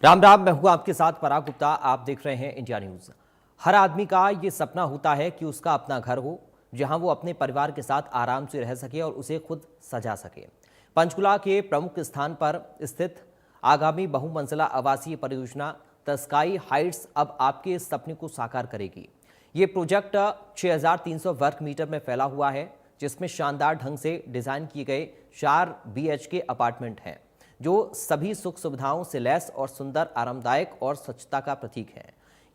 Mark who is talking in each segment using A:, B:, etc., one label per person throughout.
A: राम राम, मैं हूं आपके साथ पराग गुप्ता। आप देख रहे हैं इंडिया न्यूज। हर आदमी का ये सपना होता है कि उसका अपना घर हो, जहां वो अपने परिवार के साथ आराम से रह सके और उसे खुद सजा सके। पंचकुला के प्रमुख स्थान पर स्थित आगामी बहुमंजिला आवासीय परियोजना द स्काई हाइट्स अब आपके इस सपने को साकार करेगी। ये प्रोजेक्ट 6300 वर्ग मीटर में फैला हुआ है, जिसमें शानदार ढंग से डिजाइन किए गए 4 BHK अपार्टमेंट हैं, जो सभी सुख सुविधाओं से लैस और सुंदर, आरामदायक और स्वच्छता का प्रतीक है।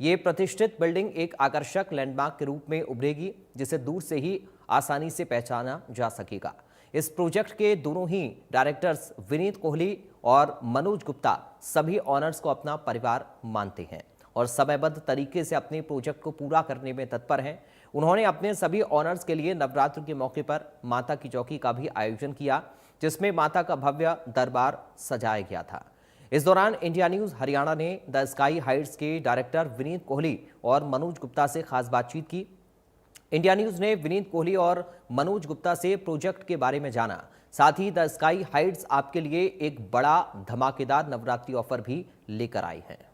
A: ये प्रतिष्ठित बिल्डिंग एक आकर्षक लैंडमार्क के रूप में उभरेगी, जिसे दूर से ही आसानी से पहचाना जा सकेगा। इस प्रोजेक्ट के दोनों ही डायरेक्टर्स विनीत कोहली और मनोज गुप्ता सभी ऑनर्स को अपना परिवार मानते हैं और समयबद्ध तरीके से अपने प्रोजेक्ट को पूरा करने में तत्पर हैं। उन्होंने अपने सभी ऑनर्स के लिए नवरात्र के मौके पर माता की चौकी का भी आयोजन किया, जिसमें माता का भव्य दरबार सजाया गया था। इस दौरान इंडिया न्यूज हरियाणा ने द स्काई हाइट्स के डायरेक्टर विनीत कोहली और मनोज गुप्ता से खास बातचीत की। इंडिया न्यूज ने विनीत कोहली और मनोज गुप्ता से प्रोजेक्ट के बारे में जाना। साथ ही द स्काई हाइट्स आपके लिए एक बड़ा धमाकेदार नवरात्रि ऑफर भी लेकर आई है।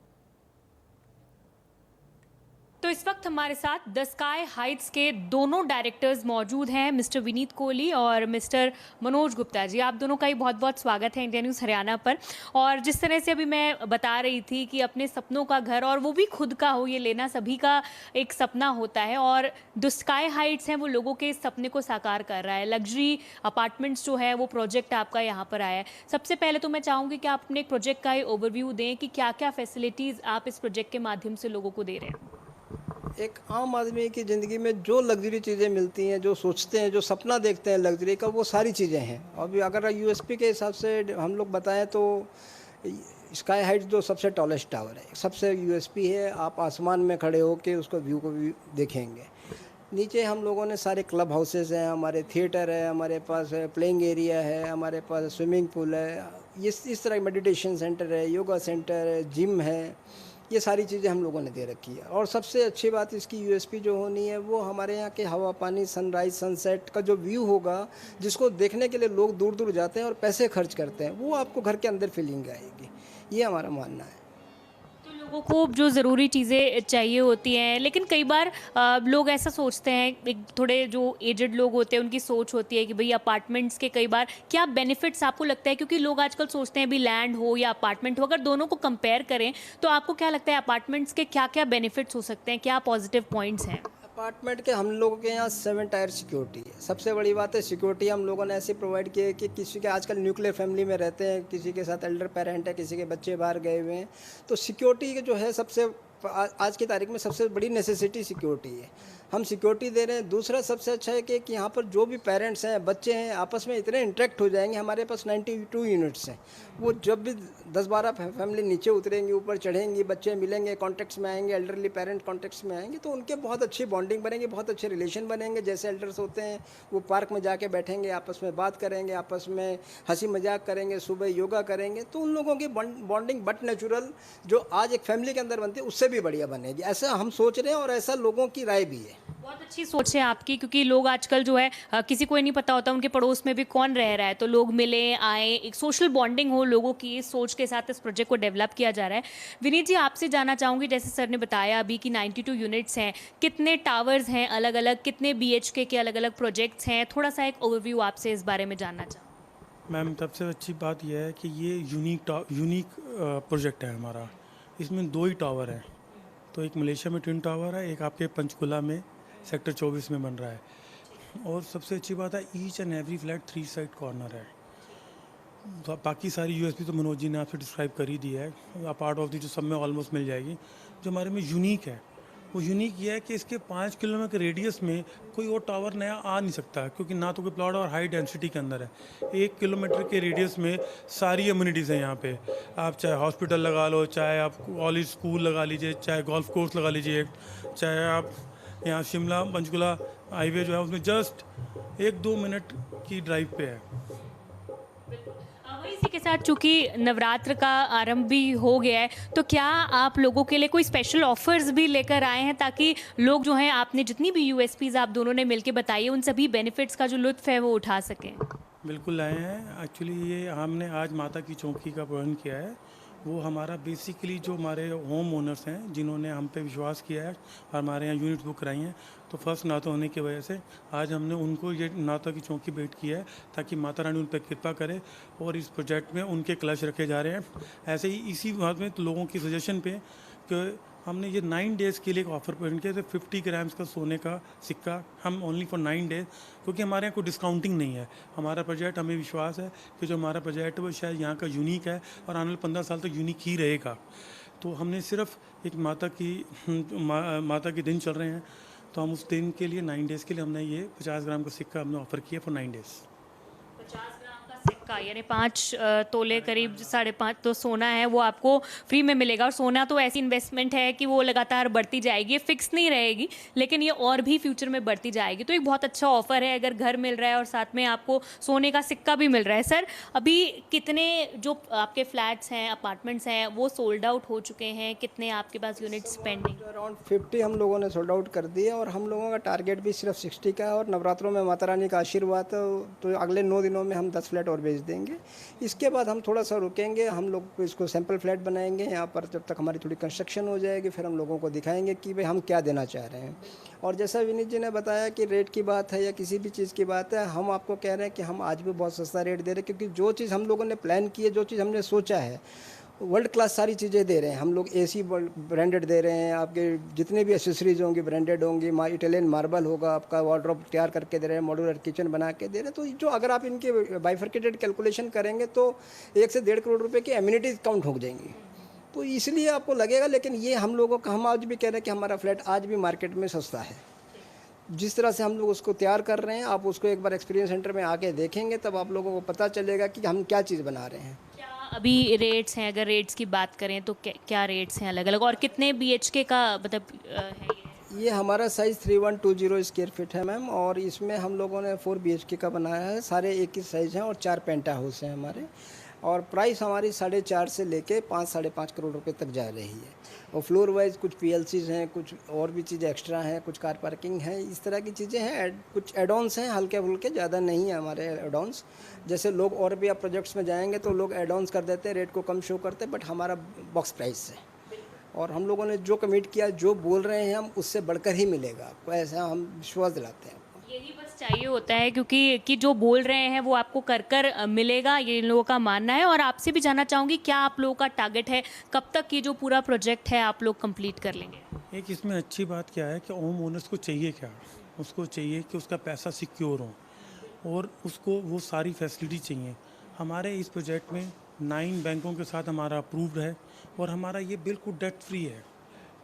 B: तो इस वक्त हमारे साथ द स्काई हाइट्स के दोनों डायरेक्टर्स मौजूद हैं, मिस्टर विनीत कोहली और मिस्टर मनोज गुप्ता जी। आप दोनों का ही बहुत बहुत स्वागत है इंडिया न्यूज़ हरियाणा पर। और जिस तरह से अभी मैं बता रही थी कि अपने सपनों का घर, और वो भी खुद का हो, ये लेना सभी का एक सपना होता है, और द स्काई हाइट्स हैं वो लोगों के सपने को साकार कर रहा है। लग्जरी अपार्टमेंट्स जो है वो प्रोजेक्ट आपका यहाँ पर आया है। सबसे पहले तो मैं चाहूँगी कि आप अपने एक प्रोजेक्ट का ओवरव्यू दें कि क्या क्या फैसिलिटीज़ आप इस प्रोजेक्ट के माध्यम से लोगों को दे रहे हैं।
C: एक आम आदमी की ज़िंदगी में जो लग्जरी चीज़ें मिलती हैं, जो सोचते हैं, जो सपना देखते हैं लग्जरी का, वो सारी चीज़ें हैं। अभी अगर यूएसपी के हिसाब से हम लोग बताएं तो स्काई हाइट्स जो सबसे टॉलेस्ट टावर है, सबसे यूएसपी है। आप आसमान में खड़े होकर उसको व्यू को भी देखेंगे। नीचे हम लोगों ने सारे क्लब हाउसेस हैं, हमारे थिएटर है, हमारे पास प्लेइंग एरिया है, हमारे पास स्विमिंग पूल है, इस तरह मेडिटेशन सेंटर है, योगा सेंटर है, जिम है। ये सारी चीज़ें हम लोगों ने दे रखी है। और सबसे अच्छी बात इसकी यूएसपी जो होनी है, वो हमारे यहाँ के हवा पानी, सनराइज सनसेट का जो व्यू होगा, जिसको देखने के लिए लोग दूर दूर जाते हैं और पैसे खर्च करते हैं, वो आपको घर के अंदर फीलिंग आएगी। ये हमारा मानना है।
B: तो लोगों को जो ज़रूरी चीज़ें चाहिए होती हैं, लेकिन कई बार लोग ऐसा सोचते हैं, एक थोड़े जो एजड लोग होते हैं उनकी सोच होती है कि भाई अपार्टमेंट्स के कई बार क्या बेनिफिट्स आपको लगता है, क्योंकि लोग आजकल सोचते हैं भी लैंड हो या अपार्टमेंट हो, अगर दोनों को कंपेयर करें तो आपको क्या लगता है अपार्टमेंट्स के क्या क्या बेनिफिट्स हो सकते हैं, क्या पॉजिटिव पॉइंट्स हैं?
C: अपार्टमेंट के हम लोगों के यहाँ 7 टायर सिक्योरिटी है। सबसे बड़ी बात है सिक्योरिटी हम लोगों ने ऐसी प्रोवाइड की है कि किसी के, आजकल न्यूक्लियर फैमिली में रहते हैं, किसी के साथ एल्डर पेरेंट है, किसी के बच्चे बाहर गए हुए हैं, तो सिक्योरिटी जो है सबसे आज की तारीख में सबसे बड़ी नेसेसिटी सिक्योरिटी है। हम सिक्योरिटी दे रहे हैं। दूसरा सबसे अच्छा है कि यहाँ पर जो भी पेरेंट्स हैं, बच्चे हैं, आपस में इतने इंटरेक्ट हो जाएंगे। हमारे पास 92 यूनिट्स हैं। वो जब भी 10-12 फैमिली नीचे उतरेंगी, ऊपर चढ़ेंगी, बच्चे मिलेंगे, कॉन्टेक्ट्स में आएंगे, एल्डरली पेरेंट कॉन्टेक्ट्स में आएंगे, तो उनके बहुत अच्छी बॉन्डिंग बनेगी, बहुत अच्छे रिलेशन बनेंगे। जैसे एल्डर्स होते हैं वो पार्क में जाके बैठेंगे, आपस में बात करेंगे, आपस में हंसी मजाक करेंगे, सुबह योगा करेंगे, तो उन लोगों की बॉन्डिंग बट नेचुरल जो आज एक फैमिली के अंदर बनती है, उससे भी बढ़िया बनेगी। ऐसा हम सोच रहे हैं और ऐसा लोगों की राय भी है।
B: बहुत अच्छी सोच है आपकी, क्योंकि लोग आजकल जो है किसी को नहीं पता होता उनके पड़ोस में भी कौन रह रहा है, तो लोग मिले आए, एक सोशल बॉन्डिंग हो लोगों की, इस सोच के साथ इस प्रोजेक्ट को डेवलप किया जा रहा है। विनीत जी, आपसे जानना चाहूँगी, जैसे सर ने बताया अभी कि 92 यूनिट्स हैं, कितने टावर्स हैं अलग अलग, कितने BHK के अलग अलग प्रोजेक्ट्स हैं, थोड़ा सा एक ओवरव्यू आपसे इस बारे में जानना चाहूँ।
D: मैम, सबसे अच्छी बात यह है कि ये यूनिक प्रोजेक्ट है हमारा। इसमें 2 ही टावर हैं, तो एक मलेशिया में ट्विन टावर है, एक आपके पंचकुला में सेक्टर 24 में बन रहा है। और सबसे अच्छी बात है, each and every flat 3 side corner है। तो बाकी सारी यूएसपी तो मनोज जी ने आपसे डिस्क्राइब कर ही दी है, अपार्ट ऑफ दी जो सब में ऑलमोस्ट मिल जाएगी। जो हमारे में यूनिक है, वो यूनिक ये है कि इसके 5 किलोमीटर के रेडियस में कोई और टावर नया आ नहीं सकता, क्योंकि ना तो कोई प्लॉट और हाई डेंसिटी के अंदर है। 1 किलोमीटर के रेडियस में सारी अम्यूनिटीज़ हैं यहाँ पे। आप चाहे हॉस्पिटल लगा लो, चाहे आप कॉलेज स्कूल लगा लीजिए, चाहे गोल्फ कोर्स लगा लीजिए, चाहे आप यहाँ शिमला पंचकुला हाईवे जो है उसमें जस्ट 1-2 मिनट की ड्राइव पे है।
B: इसी के साथ चूंकि नवरात्र का आरंभ भी हो गया है, तो क्या आप लोगों के लिए कोई स्पेशल ऑफर्स भी लेकर आए हैं, ताकि लोग जो हैं, आपने जितनी भी यूएसपीज आप दोनों ने मिलकर बताई है, उन सभी बेनिफिट्स का जो लुत्फ है वो उठा सकें?
D: बिल्कुल लाए हैं। एक्चुअली ये हमने आज माता की चौकी का प्रबंध किया है, वो हमारा बेसिकली जो हमारे होम ओनर्स हैं जिन्होंने हम पे विश्वास किया है और हमारे यहाँ यूनिट बुक कराई हैं, तो फर्स्ट नाता होने की वजह से आज हमने उनको ये नाता की चौकी भेंट की है ताकि माता रानी उन पर कृपा करे और इस प्रोजेक्ट में उनके कलश रखे जा रहे हैं। ऐसे ही इसी बात में तो लोगों की सजेशन पे कि हमने ये 9 डेज़ के लिए एक ऑफ़र प्रेजेंट किया, तो 50 ग्राम्स का सोने का सिक्का हम ओनली फॉर 9 डेज, क्योंकि हमारे यहाँ कोई डिस्काउंटिंग नहीं है। हमारा प्रोजेक्ट, हमें विश्वास है कि जो हमारा प्रोजेक्ट है वो शायद यहाँ का यूनिक है और आने वाले 15 साल तक यूनिक ही रहेगा। तो हमने सिर्फ एक माता के दिन चल रहे हैं, तो हम उस दिन के लिए 9 डेज़ के लिए हमने ये 50 ग्राम का सिक्का हमने ऑफ़र किया फॉर 9 डेज़।
B: 50 ग्राम का सिक्का यानी 5 तोले करीब 5.5 तो सोना है वो आपको फ्री में मिलेगा। और सोना तो ऐसी इन्वेस्टमेंट है कि वो लगातार बढ़ती जाएगी, ये फिक्स नहीं रहेगी, लेकिन ये और भी फ्यूचर में बढ़ती जाएगी। तो एक बहुत अच्छा ऑफर है, अगर घर मिल रहा है और साथ में आपको सोने का सिक्का भी मिल रहा है। सर, अभी कितने जो आपके फ्लैट्स हैं, अपार्टमेंट्स हैं, वो सोल्ड आउट हो चुके हैं? कितने आपके पास यूनिट्स पेंडिंग?
C: अराउंड 50 हम लोगों ने सोल्ड आउट कर दिए और हम लोगों का टारगेट भी सिर्फ 60 का है। और नवरात्रों में माता रानी का आशीर्वाद तो अगले 9 दिनों में हम 10 फ्लैट और भेज देंगे। इसके बाद हम थोड़ा सा रुकेंगे, हम लोग इसको सैंपल फ्लैट बनाएंगे यहाँ पर, जब तक हमारी थोड़ी कंस्ट्रक्शन हो जाएगी फिर हम लोगों को दिखाएंगे कि भाई हम क्या देना चाह रहे हैं। और जैसा विनीत जी ने बताया कि रेट की बात है या किसी भी चीज़ की बात है, हम आपको कह रहे हैं कि हम आज भी बहुत सस्ता रेट दे रहे हैं, क्योंकि जो चीज़ हम लोगों ने प्लान की है, जो चीज़ हमने सोचा है, वर्ल्ड क्लास सारी चीज़ें दे रहे हैं। हम लोग एसी ब्रांडेड दे रहे हैं, आपके जितने भी एसेसरीज होंगी ब्रांडेड होंगी, इटालियन मार्बल होगा, आपका वार्डरोब तैयार करके दे रहे हैं, मॉड्यूलर किचन बना के दे रहे हैं। तो जो अगर आप इनके बाइफर्केटेड कैलकुलेशन करेंगे तो 1 से 1.5 करोड़ रुपए की एमिनिटीज काउंट हो जाएंगी। तो इसलिए आपको लगेगा, लेकिन ये हम लोगों का, हम आज भी कह रहे हैं कि हमारा फ्लैट आज भी मार्केट में सस्ता है। जिस तरह से हम लोग उसको तैयार कर रहे हैं, आप उसको एक बार एक्सपीरियंस सेंटर में आके देखेंगे तब आप लोगों को पता चलेगा कि हम क्या चीज़ बना रहे हैं।
B: क्या अभी रेट्स हैं, अगर रेट्स की बात करें तो क्या रेट्स हैं अलग अलग, और कितने BHK का मतलब है
C: ये हमारा साइज़ 3120 स्क्वायर फीट है मैम, और इसमें हम लोगों ने 4 BHK का बनाया है। सारे एक ही साइज़ हैं और 4 पेंटा हाउस हैं हमारे। और प्राइस हमारी 4.5 से लेके 5-5.5 करोड़ रुपए तक जा रही है। और फ्लोर वाइज कुछ PLCs हैं, कुछ और भी चीज़ें एक्स्ट्रा हैं, कुछ कार पार्किंग है, इस तरह की चीज़ें हैं। कुछ एडॉन्स हैं हल्के फुल्के, ज़्यादा नहीं है हमारे एडॉन्स। जैसे लोग और भी आप प्रोजेक्ट्स में जाएंगे तो लोग एडॉन्स कर देते हैं, रेट को कम शो करते हैं, बट हमारा बॉक्स प्राइस है। और हम लोगों ने जो कमिट किया, जो बोल रहे हैं हम, उससे बढ़कर ही मिलेगा आपको, ऐसा हम विश्वास दिलाते हैं।
B: यही बस चाहिए होता है, क्योंकि कि जो बोल रहे हैं वो आपको कर मिलेगा, ये इन लोगों का मानना है। और आपसे भी जानना चाहूँगी, क्या आप लोगों का टारगेट है, कब तक ये जो पूरा प्रोजेक्ट है आप लोग कंप्लीट कर लेंगे?
D: एक इसमें अच्छी बात क्या है कि होम ओनर्स को चाहिए क्या, उसको चाहिए कि उसका पैसा सिक्योर हो और उसको वो सारी फैसिलिटी चाहिए। हमारे इस प्रोजेक्ट में 9 बैंकों के साथ हमारा अप्रूव्ड है और हमारा ये बिल्कुल डेट फ्री है।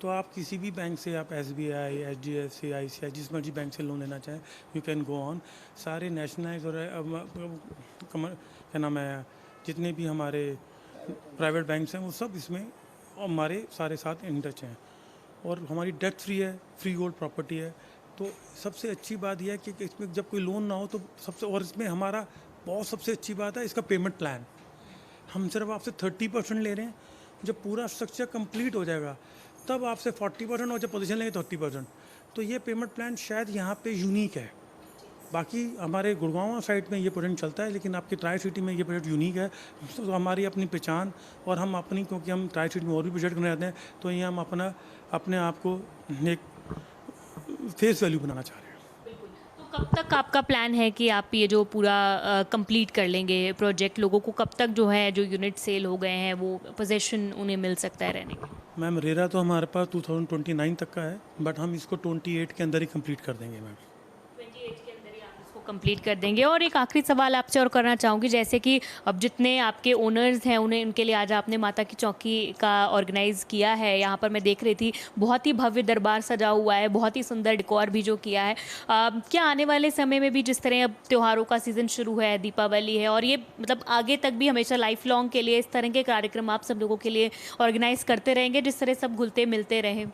D: तो आप किसी भी बैंक से, आप SBI, HDFC, ICICI, जिस मर्जी बैंक से लोन लेना चाहें, यू कैन गो ऑन। सारे नेशनलाइज और क्या नाम है, जितने भी हमारे प्राइवेट बैंक्स हैं वो सब इसमें हमारे सारे साथ इन टच हैं। और हमारी डेट फ्री है, फ्री होल्ड प्रॉपर्टी है। तो सबसे अच्छी बात यह है कि इसमें जब कोई लोन ना हो तो और इसमें हमारा बहुत सबसे अच्छी बात है इसका पेमेंट प्लान। हम सिर्फ आपसे 30% ले रहे हैं, जब पूरा स्ट्रक्चर कंप्लीट हो जाएगा तब आपसे 40% और जब पोजीशन लेंगे तो 30%। तो ये पेमेंट प्लान शायद यहाँ पे यूनिक है। बाकी हमारे गुड़गांव साइड में ये प्रोजेक्ट चलता है, लेकिन आपकी ट्राई सिटी में ये प्रोजेक्ट यूनिक है। तो हमारी अपनी पहचान और हम अपनी, क्योंकि हम ट्राई सिटी में और भी प्रोजेक्ट करने जाते हैं, तो ये हम अपने आप को एक फेस वैल्यू बनाना चाह रहे हैं।
B: तो कब तक आपका प्लान है कि आप ये जो पूरा कंप्लीट कर लेंगे प्रोजेक्ट? लोगों को कब तक जो है, जो यूनिट सेल हो गए हैं, वो पोजीशन उन्हें मिल सकता है रहने का?
D: मैम, रेरा तो हमारे पास 2029 तक का है, बट हम इसको 28 के अंदर ही कंप्लीट कर देंगे मैम।
B: 28 के अंदर ही आप इसको कंप्लीट कर देंगे। और एक आखिरी सवाल आपसे और करना चाहूँगी, जैसे कि अब जितने आपके ओनर्स हैं उनके लिए आज आपने माता की चौकी का ऑर्गेनाइज़ किया है। यहाँ पर मैं देख रही थी बहुत ही भव्य दरबार सजा हुआ है, बहुत ही सुंदर डेकोर भी जो किया है। क्या आने वाले समय में भी, जिस तरह अब त्योहारों का सीज़न शुरू है, दीपावली है, और ये मतलब आगे तक भी हमेशा लाइफ लॉन्ग के लिए इस तरह के कार्यक्रम आप सब लोगों के लिए ऑर्गेनाइज़ करते रहेंगे, जिस तरह सब घुलते मिलते रहें?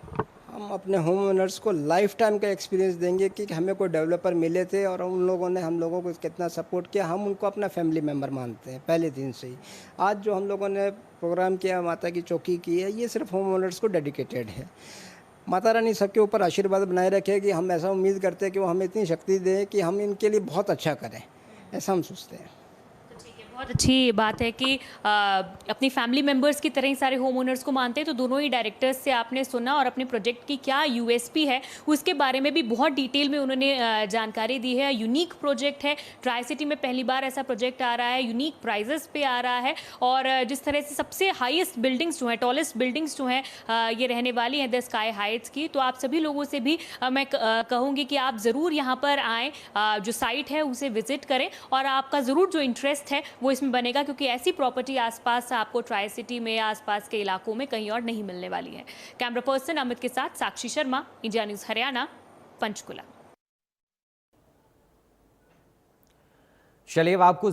C: हम अपने होम ओनर्स को लाइफ टाइम का एक्सपीरियंस देंगे कि हमें कोई डेवलपर मिले थे और उन लोगों ने हम लोगों को कितना सपोर्ट किया। हम उनको अपना फैमिली मेम्बर मानते हैं पहले दिन से ही। आज जो हम लोगों ने प्रोग्राम किया, माता की चौकी की है, ये सिर्फ होम ओनर्स को डेडिकेटेड है। माता रानी सबके ऊपर आशीर्वाद बनाए रखेगी। हम ऐसा उम्मीद करते हैं कि वो हमें इतनी शक्ति दें कि हम इनके लिए बहुत अच्छा करें, ऐसा हम सोचते हैं।
B: बहुत अच्छी बात है कि अपनी फैमिली मेंबर्स की तरह ही सारे होम ओनर्स को मानते हैं। तो दोनों ही डायरेक्टर्स से आपने सुना और अपने प्रोजेक्ट की क्या यूएसपी है उसके बारे में भी बहुत डिटेल में उन्होंने जानकारी दी है। यूनिक प्रोजेक्ट है, ट्राई सिटी में पहली बार ऐसा प्रोजेक्ट आ रहा है, यूनिक प्राइजेस पे आ रहा है और जिस तरह से सबसे हाईएस्ट बिल्डिंग्स जो हैं, टॉलेस्ट बिल्डिंग्स जो हैं ये रहने वाली हैं द स्काई हाइट्स की। तो आप सभी लोगों से भी मैं कहूँगी कि आप ज़रूर यहाँ पर आएँ, जो साइट है उसे विजिट करें और आपका ज़रूर जो इंटरेस्ट है वो इसमें बनेगा, क्योंकि ऐसी प्रॉपर्टी आसपास आपको ट्राई सिटी में आसपास के इलाकों में कहीं और नहीं मिलने वाली है। कैमरा पर्सन अमित के साथ साक्षी शर्मा, इंडिया न्यूज़ हरियाणा, पंचकुला।
A: चलिए अब आपको